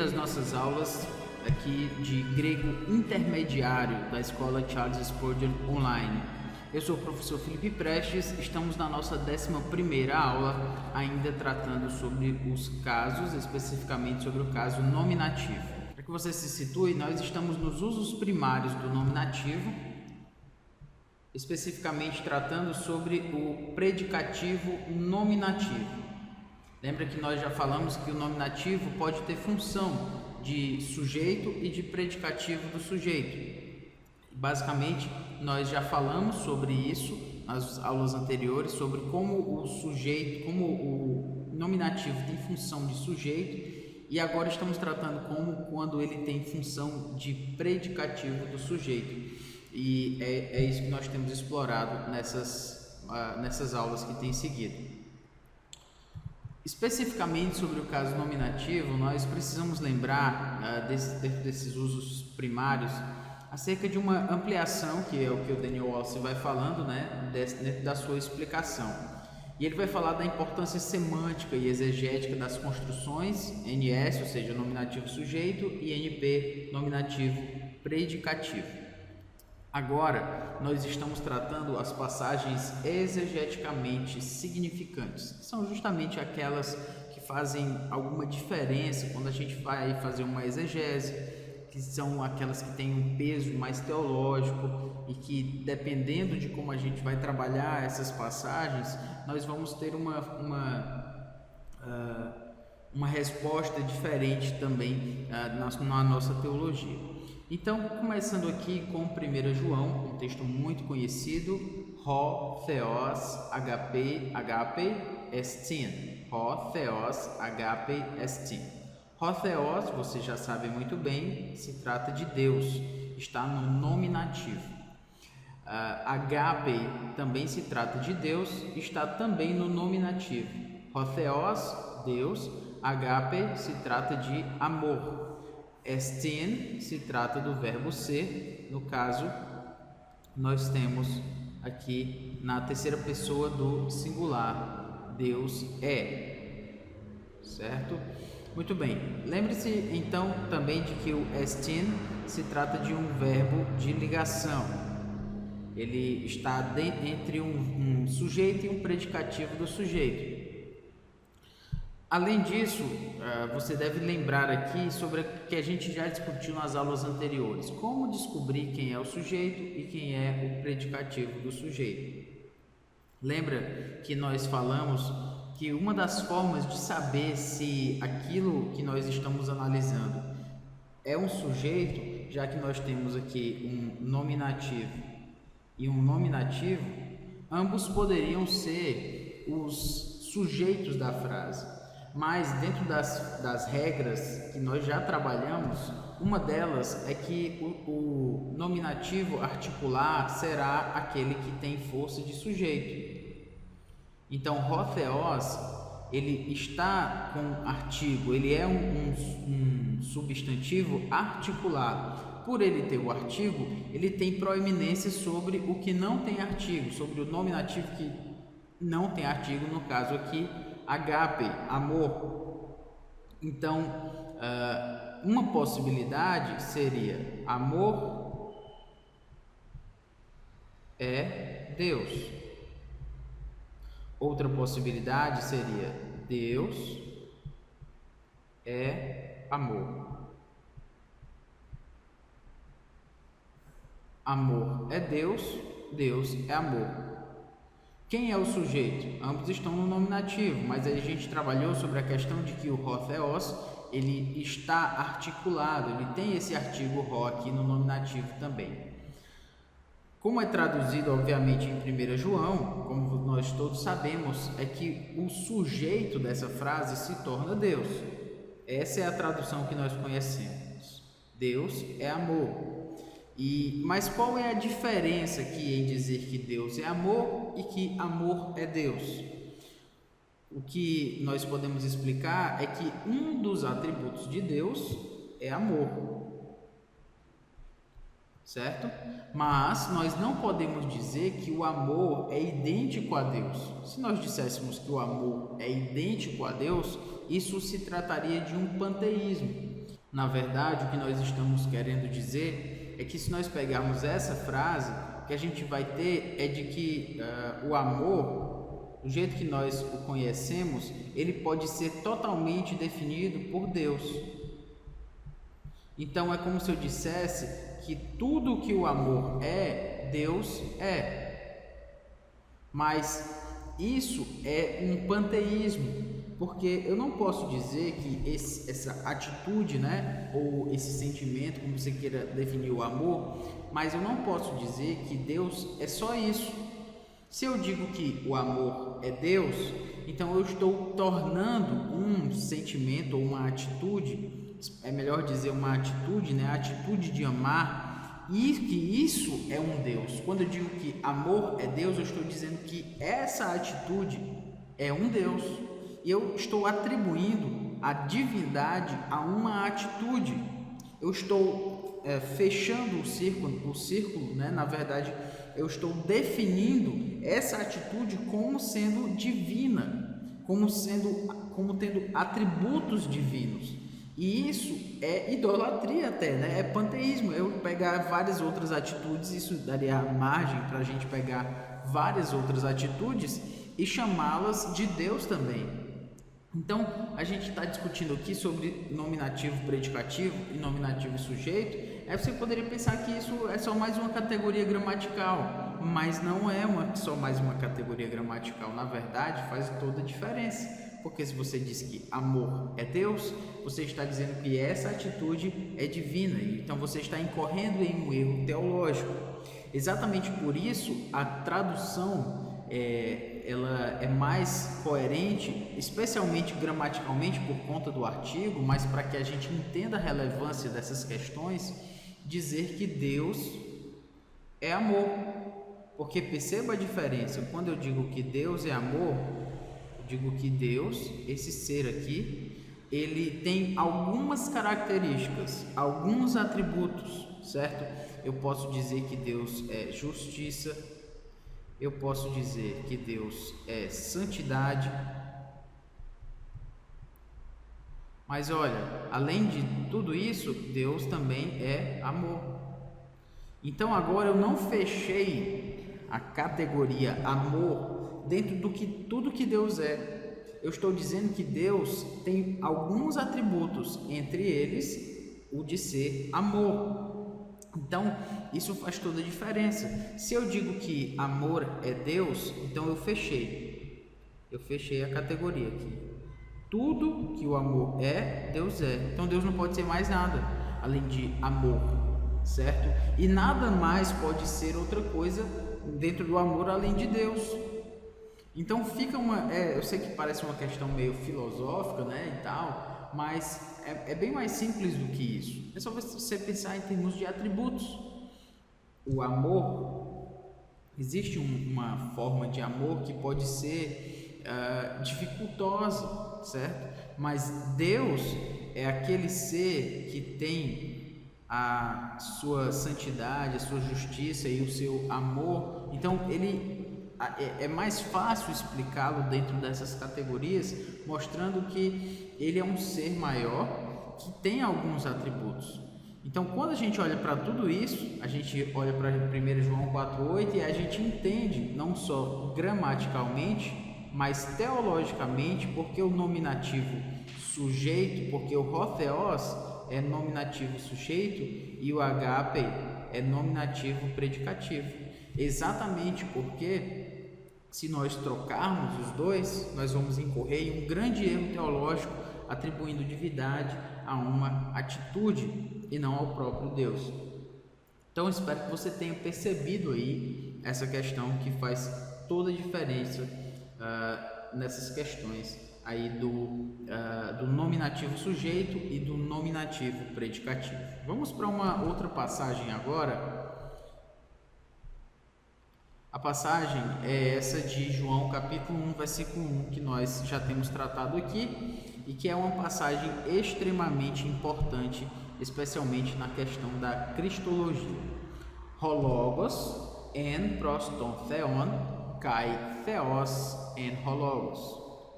às nossas aulas aqui de grego intermediário da Escola Charles Spurgeon Online. Eu sou o professor Felipe Prestes, estamos na nossa 11ª aula, ainda tratando sobre os casos, especificamente sobre o caso nominativo. Para que você se situe, nós estamos nos usos primários do nominativo, especificamente tratando sobre o predicativo nominativo. Lembra que nós já falamos que o nominativo pode ter função de sujeito e de predicativo do sujeito. Basicamente, nós já falamos sobre isso nas aulas anteriores, sobre como o sujeito, como o nominativo tem função de sujeito, e agora estamos tratando como quando ele tem função de predicativo do sujeito. E é isso que nós temos explorado nessas aulas que têm seguido. Especificamente sobre o caso nominativo, nós precisamos lembrar desses usos primários acerca de uma ampliação, que é o que o Daniel Walsh vai falando, dentro da sua explicação. E ele vai falar da importância semântica e exegética das construções NS, ou seja, nominativo sujeito, e NP, nominativo predicativo. Agora, nós estamos tratando as passagens exegeticamente significantes, que são justamente aquelas que fazem alguma diferença quando a gente vai fazer uma exegese, que são aquelas que têm um peso mais teológico e que, dependendo de como a gente vai trabalhar essas passagens, nós vamos ter uma resposta diferente também na nossa teologia. Então, começando aqui com 1 João, um texto muito conhecido, Ho Theos Agape Estin. Ho Theos Agape Estin. Ho Theos, você já sabe muito bem, se trata de Deus, está no nominativo. Agape também se trata de Deus, está também no nominativo. Ho Theos, Deus, Agape se trata de amor. Estin se trata do verbo ser, no caso, nós temos aqui na terceira pessoa do singular, Deus é, certo? Muito bem, lembre-se então também de que o estin se trata de um verbo de ligação, ele está entre um sujeito e um predicativo do sujeito. Além disso, você deve lembrar aqui sobre o que a gente já discutiu nas aulas anteriores. Como descobrir quem é o sujeito e quem é o predicativo do sujeito. Lembra que nós falamos que uma das formas de saber se aquilo que nós estamos analisando é um sujeito, já que nós temos aqui um nominativo e um nominativo, ambos poderiam ser os sujeitos da frase. Mas dentro das regras que nós já trabalhamos, uma delas é que o nominativo articular será aquele que tem força de sujeito. Então, Ho Theos, ele está com artigo, ele é um substantivo articular. Por ele ter o artigo, ele tem proeminência sobre o que não tem artigo, sobre o nominativo que não tem artigo, no caso aqui, agape, amor. Então, uma possibilidade seria amor é Deus. Outra possibilidade seria Deus é amor. Amor é Deus, Deus é amor. Quem é o sujeito? Ambos estão no nominativo, mas a gente trabalhou sobre a questão de que o Ho Theos, ele está articulado, ele tem esse artigo Ho aqui no nominativo também. Como é traduzido, obviamente, em 1 João, como nós todos sabemos, é que o sujeito dessa frase se torna Deus. Essa é a tradução que nós conhecemos. Deus é amor. Mas qual é a diferença aqui em dizer que Deus é amor e que amor é Deus? O que nós podemos explicar é que um dos atributos de Deus é amor, certo? Mas nós não podemos dizer que o amor é idêntico a Deus. Se nós disséssemos que o amor é idêntico a Deus, isso se trataria de um panteísmo. Na verdade, o que nós estamos querendo dizer é que se nós pegarmos essa frase, o que a gente vai ter é de que o amor, do jeito que nós o conhecemos, ele pode ser totalmente definido por Deus. Então é como se eu dissesse que tudo que o amor é, Deus é. Mas isso é um panteísmo, porque eu não posso dizer que essa atitude, né, ou esse sentimento, como você queira definir o amor, mas eu não posso dizer que Deus é só isso. Se eu digo que o amor é Deus, então eu estou tornando um sentimento ou uma atitude, é melhor dizer uma atitude, né, a atitude de amar, e que isso é um Deus. Quando eu digo que amor é Deus, eu estou dizendo que essa atitude é um Deus. E eu estou atribuindo a divindade a uma atitude. Eu estou fechando o círculo, né? Na verdade, eu estou definindo essa atitude como sendo divina, como tendo atributos divinos. E isso é idolatria até, né? É panteísmo. Eu pegar várias outras atitudes, isso daria margem para a gente pegar várias outras atitudes e chamá-las de Deus também. Então, a gente está discutindo aqui sobre nominativo predicativo e nominativo sujeito. Aí você poderia pensar que isso é só mais uma categoria gramatical, mas não é só mais uma categoria gramatical. Na verdade, faz toda a diferença, porque se você diz que amor é Deus, você está dizendo que essa atitude é divina, então você está incorrendo em um erro teológico. Exatamente por isso, a tradução ela é mais coerente, especialmente gramaticalmente por conta do artigo, mas para que a gente entenda a relevância dessas questões, dizer que Deus é amor. Porque perceba a diferença, quando eu digo que Deus é amor, eu digo que Deus, esse ser aqui, ele tem algumas características, alguns atributos, certo? Eu posso dizer que Deus é justiça, eu posso dizer que Deus é santidade, mas olha, além de tudo isso, Deus também é amor. Então agora eu não fechei a categoria amor dentro do que tudo que Deus é. Eu estou dizendo que Deus tem alguns atributos, entre eles o de ser amor. Então, isso faz toda a diferença. Se eu digo que amor é Deus, então eu fechei a categoria aqui. Tudo que o amor é, Deus é. Então Deus não pode ser mais nada além de amor, certo? E nada mais pode ser outra coisa dentro do amor além de Deus. Então fica eu sei que parece uma questão meio filosófica, né, e tal, mas é bem mais simples do que isso. É só você pensar em termos de atributos. O amor, existe uma forma de amor que pode ser dificultosa, certo? Mas Deus é aquele ser que tem a sua santidade, a sua justiça e o seu amor. Então é mais fácil explicá-lo dentro dessas categorias, mostrando que ele é um ser maior que tem alguns atributos. Então, quando a gente olha para tudo isso, a gente olha para 1 João 4,8 e a gente entende, não só gramaticalmente, mas teologicamente, porque o nominativo sujeito, porque o hotheos é nominativo sujeito e o agape é nominativo predicativo. Exatamente porque se nós trocarmos os dois, nós vamos incorrer em um grande erro teológico, atribuindo divindade a uma atitude e não ao próprio Deus. Então, espero que você tenha percebido aí essa questão que faz toda a diferença nessas questões aí do nominativo sujeito e do nominativo predicativo. Vamos para uma outra passagem agora. A passagem é essa de João capítulo 1, versículo 1, que nós já temos tratado aqui e que é uma passagem extremamente importante, especialmente na questão da cristologia. Hologos en proston theon kai theos en hologos.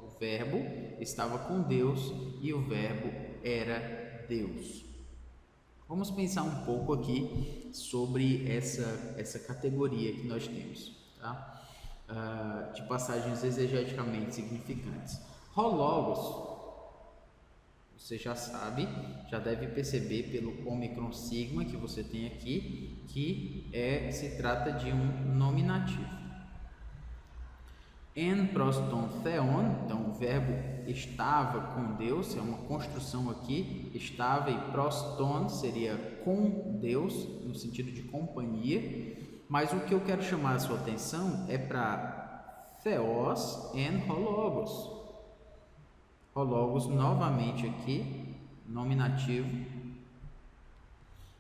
O Verbo estava com Deus e o Verbo era Deus. Vamos pensar um pouco aqui sobre essa categoria que nós temos, tá? De passagens exegeticamente significantes. Hologos, você já sabe, já deve perceber pelo ômicron sigma que você tem aqui, que se trata de um nominativo. En proston theon, então o verbo estava com Deus, é uma construção aqui, estava, e proston seria com Deus, no sentido de companhia, mas o que eu quero chamar a sua atenção é para theos en hologos. Hologos novamente aqui, nominativo,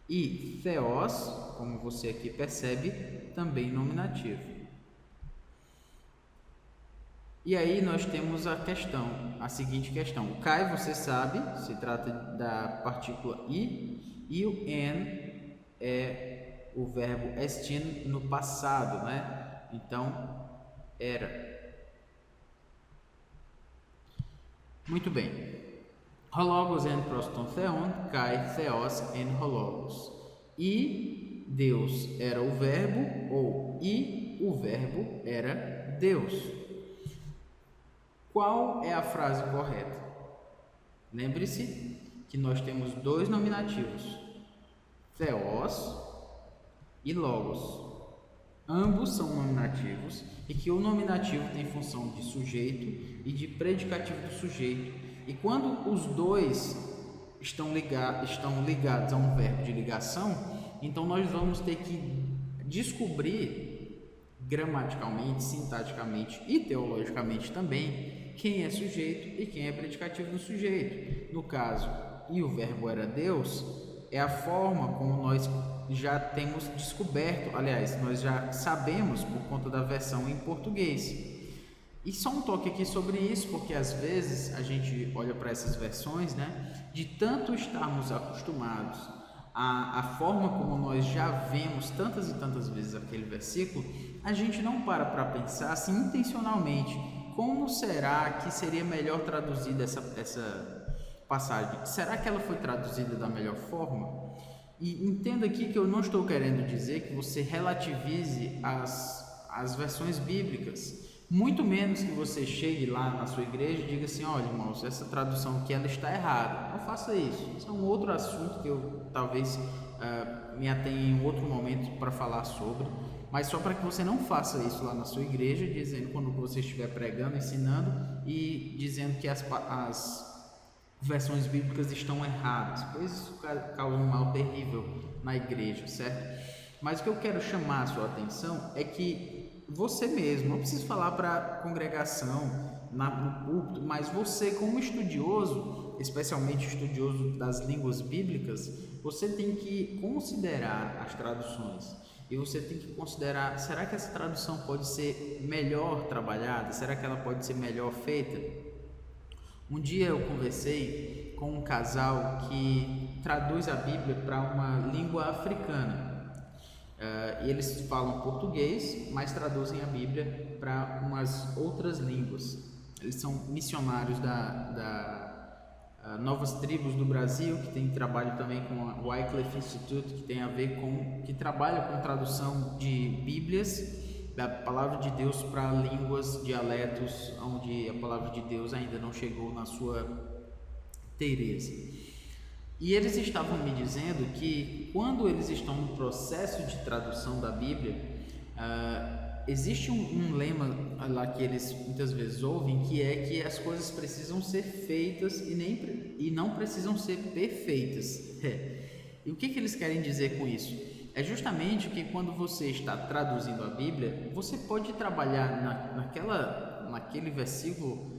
e theos, como você aqui percebe, também nominativo. E aí nós temos a seguinte questão. O kai, você sabe, se trata da partícula i, e o en é o verbo estin no passado, né? Então, era. Muito bem. Hologos en proston theon, kai theos en hologos. E Deus era o verbo, e o verbo era Deus. Qual é a frase correta? Lembre-se que nós temos dois nominativos, theos e logos. Ambos são nominativos e que o nominativo tem função de sujeito e de predicativo do sujeito. E quando os dois estão ligados a um verbo de ligação, então nós vamos ter que descobrir gramaticalmente, sintaticamente e teologicamente também quem é sujeito e quem é predicativo do sujeito. No caso, e o verbo era Deus, é a forma como nós já temos descoberto, aliás, nós já sabemos por conta da versão em português. E só um toque aqui sobre isso, porque às vezes a gente olha para essas versões, né, de tanto estarmos acostumados à forma como nós já vemos tantas e tantas vezes aquele versículo, a gente não para pensar assim intencionalmente, como será que seria melhor traduzida essa passagem? Será que ela foi traduzida da melhor forma? E entenda aqui que eu não estou querendo dizer que você relativize as versões bíblicas, muito menos que você chegue lá na sua igreja e diga assim: olha, irmãos, essa tradução aqui ela está errada. Não faça isso. Isso é um outro assunto que eu talvez me atenha em outro momento para falar sobre. Mas só para que você não faça isso lá na sua igreja, dizendo quando você estiver pregando, ensinando e dizendo que as versões bíblicas estão erradas, pois isso causa um mal terrível na igreja, certo? Mas o que eu quero chamar a sua atenção é que você mesmo, não preciso falar para a congregação, no púlpito, mas você como estudioso, especialmente estudioso das línguas bíblicas, você tem que considerar as traduções. E você tem que considerar, será que essa tradução pode ser melhor trabalhada? Será que ela pode ser melhor feita? Um dia eu conversei com um casal que traduz a Bíblia para uma língua africana. E eles falam português, mas traduzem a Bíblia para umas outras línguas. Eles são missionários da Novas Tribos do Brasil, que tem trabalho também com a Wycliffe Institute, que trabalha com tradução de Bíblias, da Palavra de Deus para línguas, dialetos, onde a Palavra de Deus ainda não chegou na sua inteireza. E eles estavam me dizendo que quando eles estão no processo de tradução da Bíblia, existe um lema lá que eles muitas vezes ouvem, que é que as coisas precisam ser feitas e não precisam ser perfeitas. E o que eles querem dizer com isso? É justamente que quando você está traduzindo a Bíblia, você pode trabalhar naquele versículo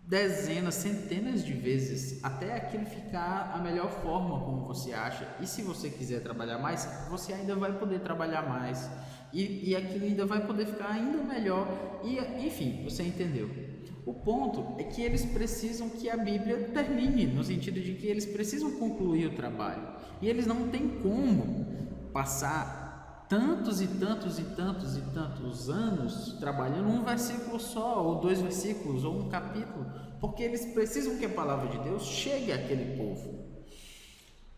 dezenas, centenas de vezes, até aquilo ficar a melhor forma como você acha. E se você quiser trabalhar mais, você ainda vai poder trabalhar mais. E aquilo ainda vai poder ficar ainda melhor. E, enfim, você entendeu. O ponto é que eles precisam que a Bíblia termine, no sentido de que eles precisam concluir o trabalho. E eles não têm como passar tantos e tantos e tantos e tantos anos trabalhando um versículo só, ou 2 versículos, ou um capítulo, porque eles precisam que a palavra de Deus chegue àquele povo.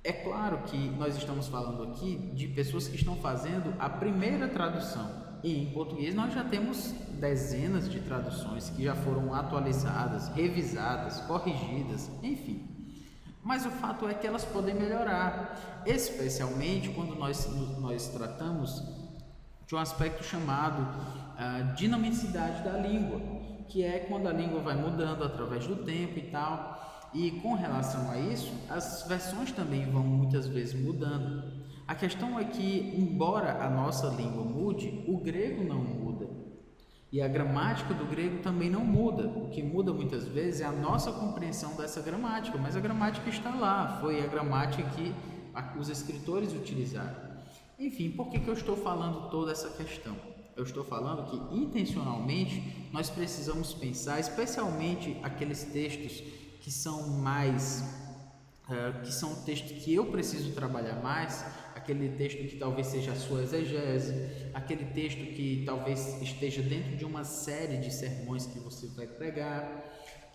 É claro que nós estamos falando aqui de pessoas que estão fazendo a primeira tradução. E em português nós já temos dezenas de traduções que já foram atualizadas, revisadas, corrigidas, enfim. Mas o fato é que elas podem melhorar, especialmente quando nós tratamos de um aspecto chamado dinamicidade da língua, que é quando a língua vai mudando através do tempo e tal. E com relação a isso, as versões também vão muitas vezes mudando. A questão é que, embora a nossa língua mude, o grego não muda. E a gramática do grego também não muda. O que muda muitas vezes é a nossa compreensão dessa gramática, mas a gramática está lá, foi a gramática que os escritores utilizaram. Enfim, por que eu estou falando toda essa questão? Eu estou falando que intencionalmente nós precisamos pensar, especialmente aqueles textos que são que são textos que eu preciso trabalhar mais, aquele texto que talvez seja a sua exegese, aquele texto que talvez esteja dentro de uma série de sermões que você vai pregar,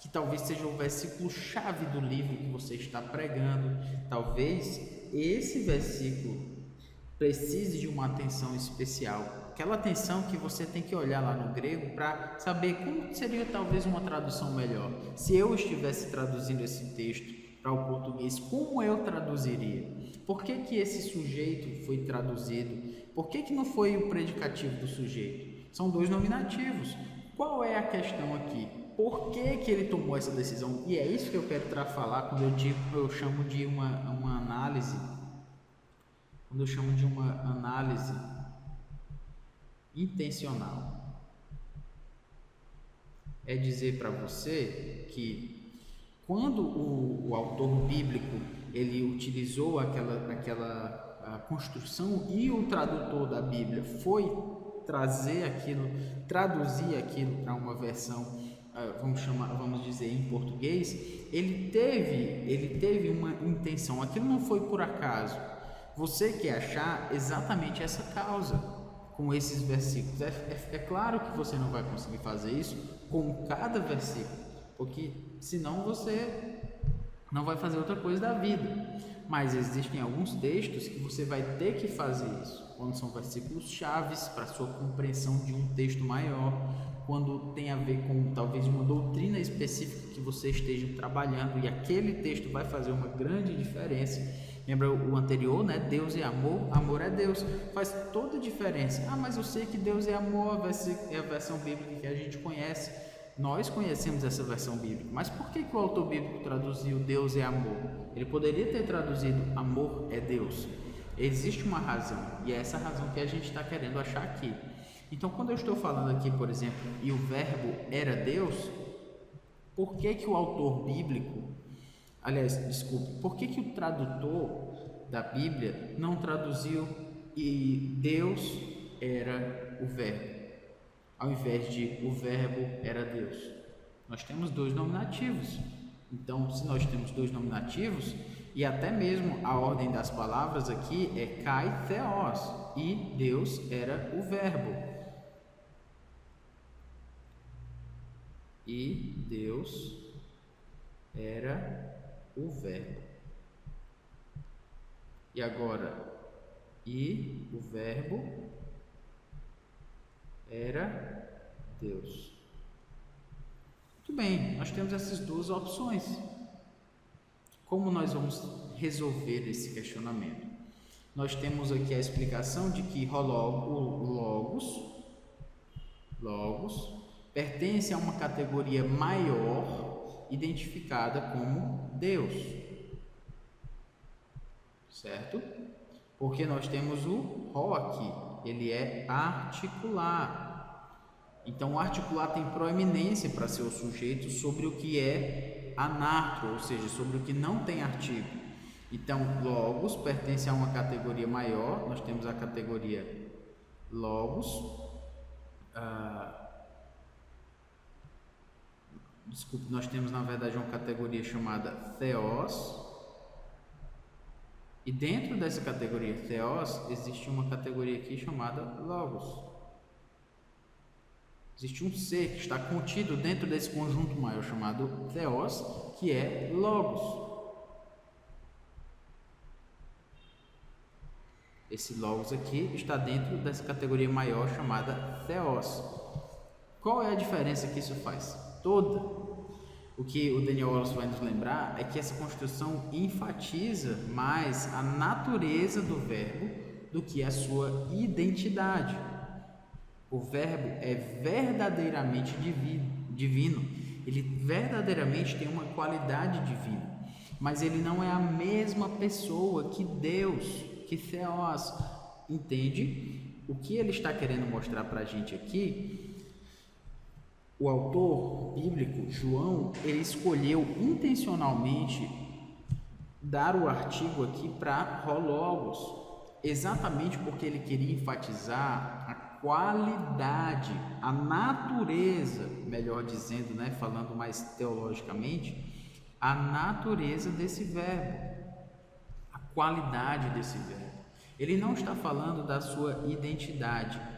que talvez seja o versículo-chave do livro que você está pregando. Talvez esse versículo precise de uma atenção especial, aquela atenção que você tem que olhar lá no grego para saber como seria talvez uma tradução melhor. Se eu estivesse traduzindo esse texto para o português, como eu traduziria? Por que esse sujeito foi traduzido? Por que não foi o predicativo do sujeito? São 2 nominativos. Qual é a questão aqui? Por que ele tomou essa decisão? E é isso que eu quero falar quando eu chamo de uma análise. Quando eu chamo de uma análise intencional. É dizer para você que quando o autor bíblico ele utilizou aquela construção e o tradutor da Bíblia foi traduzir aquilo para uma versão, vamos dizer, em português, ele teve uma intenção. Aquilo não foi por acaso. Você quer achar exatamente essa causa com esses versículos. É claro que você não vai conseguir fazer isso com cada versículo, porque senão você não vai fazer outra coisa da vida. Mas existem alguns textos que você vai ter que fazer isso, quando são versículos chaves para a sua compreensão de um texto maior, quando tem a ver com talvez uma doutrina específica que você esteja trabalhando e aquele texto vai fazer uma grande diferença. Lembra o anterior, né? Deus é amor, amor é Deus. Faz toda a diferença. Mas eu sei que Deus é amor, é a versão bíblica que a gente conhece. Nós conhecemos essa versão bíblica. Mas por que o autor bíblico traduziu Deus é amor? Ele poderia ter traduzido amor é Deus. Existe uma razão, e é essa razão que a gente está querendo achar aqui. Então, quando eu estou falando aqui, por exemplo, e o verbo era Deus, por que o autor bíblico, por que o tradutor da Bíblia não traduziu e Deus era o verbo, ao invés de o verbo era Deus? Nós temos 2 nominativos. Então, se nós temos 2 nominativos, e até mesmo a ordem das palavras aqui é kai theos, e Deus era o verbo. E Deus era o verbo. E agora, e o verbo era Deus. Muito bem, nós temos essas 2 opções. Como nós vamos resolver esse questionamento? Nós temos aqui a explicação de que o logos pertence a uma categoria maior identificada como Deus, certo? Porque nós temos o rho aqui, ele é articular. Então o articular tem proeminência para ser o sujeito sobre o que é anartro, ou seja, sobre o que não tem artigo. Então logos pertence a uma categoria maior. Nós temos a categoria logos, nós temos na verdade uma categoria chamada theos, E dentro dessa categoria Theos, existe uma categoria aqui chamada Logos. Existe um ser que está contido dentro desse conjunto maior chamado Theos, que é Logos. Esse Logos aqui está dentro dessa categoria maior chamada Theos. Qual é a diferença que isso faz? Toda. O que o Daniel Wallace vai nos lembrar é que essa construção enfatiza mais a natureza do verbo do que a sua identidade. O verbo é verdadeiramente divino. Ele verdadeiramente tem uma qualidade divina, mas ele não é a mesma pessoa que Deus, que Theos. Entende? O que ele está querendo mostrar para a gente aqui? O autor bíblico, João, ele escolheu intencionalmente dar o artigo aqui para ho logos, exatamente porque ele queria enfatizar a qualidade, a natureza, melhor dizendo, né, falando mais teologicamente, a natureza desse verbo, a qualidade desse verbo. Ele não está falando da sua identidade.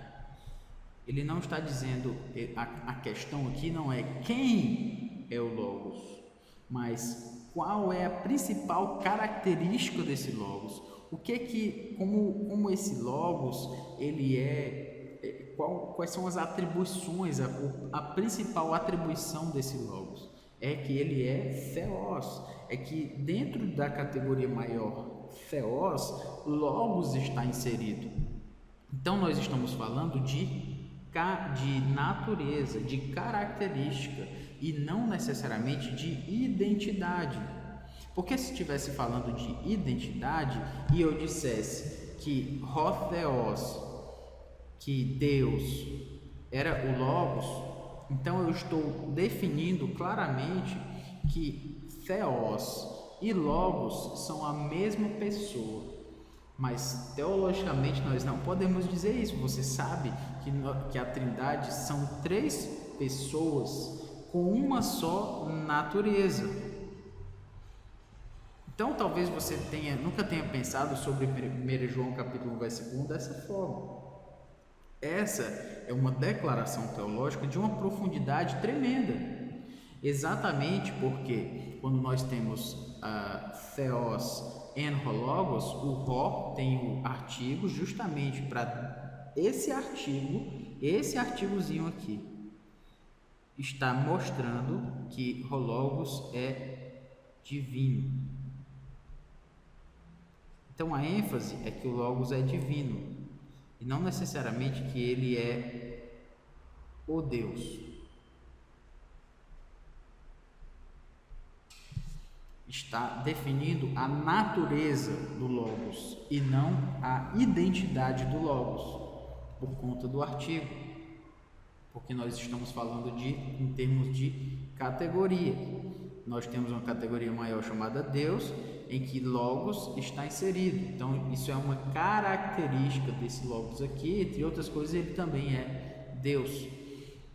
Ele não está dizendo, a questão aqui não é quem é o Logos, mas qual é a principal característica desse Logos. O que como esse Logos, ele quais são as atribuições, a principal atribuição desse Logos? É que ele é Theos, é que dentro da categoria maior Theos, Logos está inserido. Então nós estamos falando de natureza, de característica e não necessariamente de identidade. Porque se estivesse falando de identidade e eu dissesse que ho Theos, que Deus era o Logos, então eu estou definindo claramente que Theos e Logos são a mesma pessoa. Mas teologicamente nós não podemos dizer isso. Você sabe que a Trindade são 3 pessoas com uma só natureza. Então talvez você nunca tenha pensado sobre 1 João capítulo 1, versículo 1 dessa forma. Essa é uma declaração teológica de uma profundidade tremenda. Exatamente porque quando nós temos Theos e ho logos, o ho tem o artigo justamente para esse artigozinho aqui está mostrando que ho logos é divino. Então a ênfase é que o Logos é divino e não necessariamente que ele é o Deus. Está definindo a natureza do Logos e não a identidade do Logos, por conta do artigo, porque nós estamos falando em termos de categoria. Nós temos uma categoria maior chamada Deus, em que Logos está inserido. Então isso é uma característica desse Logos aqui, entre outras coisas ele também é Deus.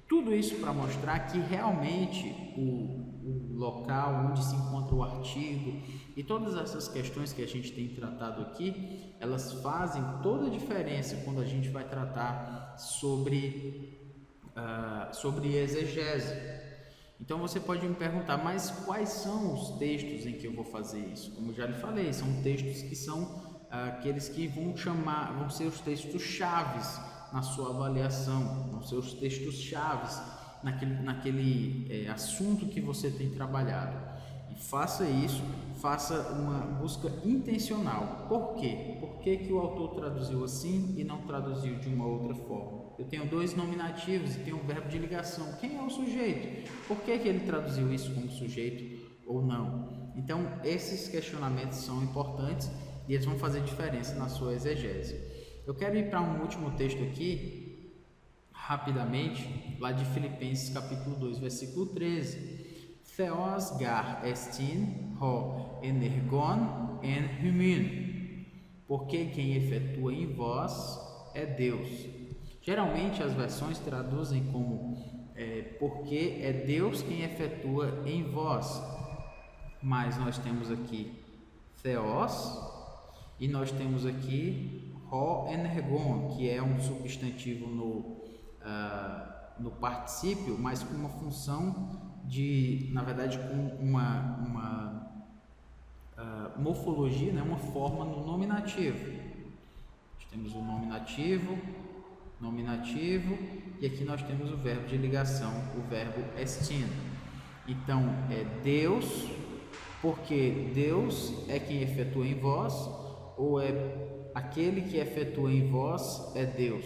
Tudo isso para mostrar que realmente o local onde se encontra o artigo e todas essas questões que a gente tem tratado aqui, elas fazem toda a diferença quando a gente vai tratar sobre exegese. Então você pode me perguntar, mas quais são os textos em que eu vou fazer isso? Como eu já lhe falei, são textos que são aqueles que vão ser os textos chaves na sua avaliação, vão ser os textos chaves naquele assunto que você tem trabalhado. E faça isso, faça uma busca intencional. Por quê? Por que o autor traduziu assim e não traduziu de uma outra forma? Eu tenho 2 nominativos e tenho um verbo de ligação. Quem é o sujeito? Por que ele traduziu isso como sujeito ou não? Então, esses questionamentos são importantes e eles vão fazer diferença na sua exegese. Eu quero ir para um último texto aqui, rapidamente, lá de Filipenses capítulo 2, versículo 13. Theos gar estin ho energon en humin, porque quem efetua em vós é Deus. Geralmente as versões traduzem como porque é Deus quem efetua em vós, mas nós temos aqui Theos E nós temos aqui ho energon, que é um substantivo no particípio, mas com uma função de, na verdade, com uma morfologia, né, uma forma no nominativo. Nós temos o nominativo, e aqui nós temos o verbo de ligação, o verbo estin. Então, é Deus, porque Deus é quem efetua em vós, ou é aquele que efetua em vós é Deus.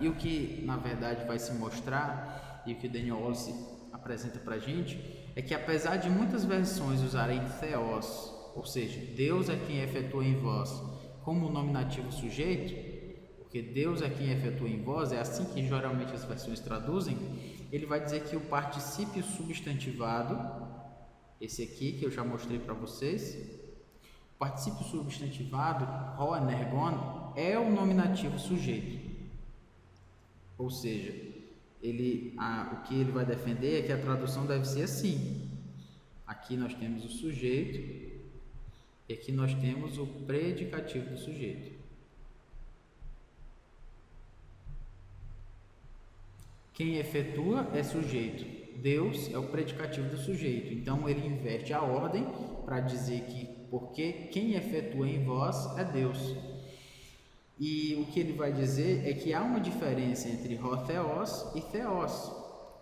E o que, na verdade, vai se mostrar, e o que Daniel Wallace apresenta para a gente, é que apesar de muitas versões usarem theos, ou seja, Deus é quem efetua em vós, como nominativo sujeito, porque Deus é quem efetua em vós, é assim que geralmente as versões traduzem, ele vai dizer que o particípio substantivado, esse aqui que eu já mostrei para vocês, o particípio substantivado, ho energon, é o nominativo sujeito. Ou seja, o que ele vai defender é que a tradução deve ser assim. Aqui nós temos o sujeito e aqui nós temos o predicativo do sujeito. Quem efetua é sujeito. Deus é o predicativo do sujeito. Então ele inverte a ordem para dizer que porque quem efetua em vós é Deus. E o que ele vai dizer é que há uma diferença entre hotheos e theos.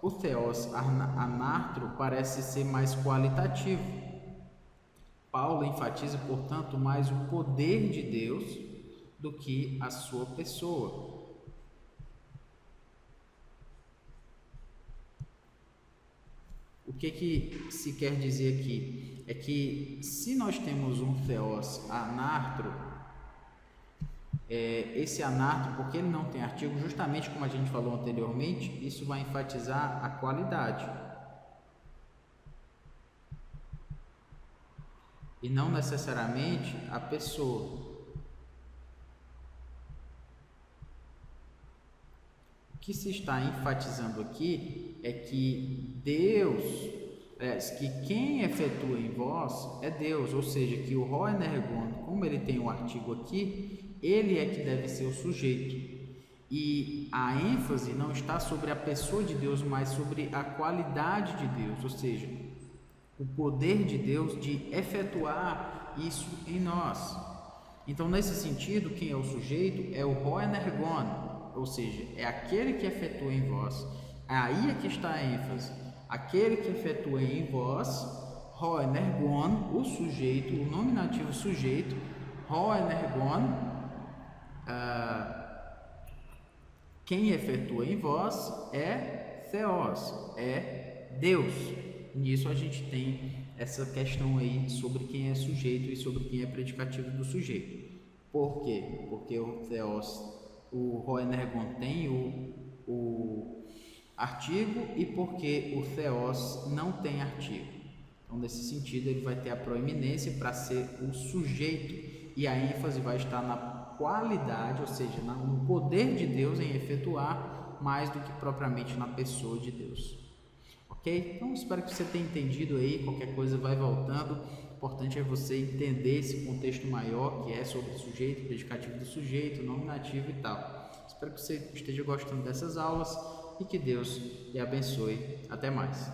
O theos anartro parece ser mais qualitativo. Paulo enfatiza, portanto, mais o poder de Deus do que a sua pessoa. O que se quer dizer aqui? É que se nós temos um theos anartro, esse anartro, porque ele não tem artigo, justamente como a gente falou anteriormente, isso vai enfatizar a qualidade e não necessariamente a pessoa. O que se está enfatizando aqui é que Deus, que quem efetua em vós é Deus, ou seja, que o ho energon, como ele tem o artigo aqui, ele é que deve ser o sujeito. E a ênfase não está sobre a pessoa de Deus, mas sobre a qualidade de Deus, ou seja, o poder de Deus de efetuar isso em nós. Então, nesse sentido, quem é o sujeito é o ho energon, ou seja, é aquele que efetua em vós. Aí é que está a ênfase. Aquele que efetua em vós, ho energon, o sujeito, o nominativo sujeito, ho energon, quem efetua em vós é theos, é Deus. Nisso a gente tem essa questão aí sobre quem é sujeito e sobre quem é predicativo do sujeito. Por quê? Porque o theos, o ho energon tem o artigo e porque o theos não tem artigo. Então, nesse sentido, ele vai ter a proeminência para ser o sujeito e a ênfase vai estar na qualidade, ou seja, no poder de Deus em efetuar, mais do que propriamente na pessoa de Deus. Ok? Então, espero que você tenha entendido aí. Qualquer coisa vai voltando. O importante é você entender esse contexto maior, que é sobre o sujeito, predicativo do sujeito, nominativo e tal. Espero que você esteja gostando dessas aulas e que Deus lhe abençoe. Até mais.